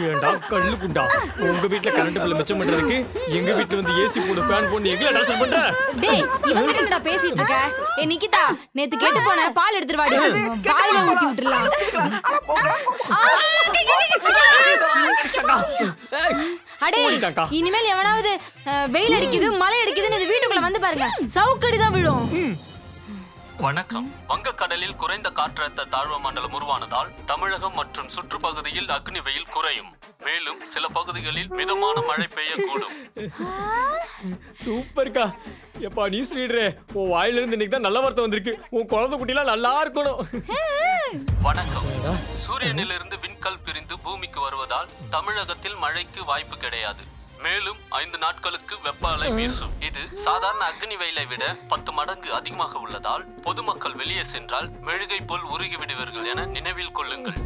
ஏண்டா கல்லு குண்டா, உங்க வீட்ல கரண்ட் பில் மிச்சம் பண்றதுக்கு எங்க வீட்ல வந்து ஏசி போடு ஃபேன் போடு எங்கள டார்ச்சர் பண்ற? டேய் இவங்க என்னடா பேசிட்டு இருக்க? நிக்கிதா நேத்து கேட்டு போன பால் எடுத்துட்டு வாடி. வாயில ஊத்தி விட்டுறலாம். அடே இனிமேல் எவனாவது வெயில் அடிக்குது மழை அடிக்குதுன்னு இந்த வீட்டுக்குள்ள வந்து பாருங்க, சவுக்கடி தான் விழும். வணக்கம். வங்கக்கடலில் குறைந்த காற்றழுத்த தாழ்வு மண்டலம் உருவானதால் தமிழகம் மற்றும் சுற்றுப்பகுதியில் அக்னி வெயில் குறையும். மேலும் சில பகுதிகளில் மிதமான மழை பெய்யக்கூடும். சூப்பர்க்கா. எப்பா நியூஸ் ரீடரே, உன் வாயில இருந்து இன்னைக்கு தான் நல்ல வார்த்தை வந்திருக்கு. உன் குழந்தை குட்டிலாம் நல்லா இருக்கணும். வணக்கம். சூரியனிலிருந்து விண்கல் பிரிந்து பூமிக்கு வருவதால் தமிழகத்தில் மழைக்கு வாய்ப்பு கிடையாது. மேலும் 5 நாட்களுக்கு வெப்ப அலை வீசும். இது சாதாரண அக்னி வெயிலை விட 10 மடங்கு அதிகமாக உள்ளதால் பொதுமக்கள் வெளியே சென்றால் மெழுகை போல் உருகி விடுவீர்கள் என நினைவில் கொள்ளுங்கள்.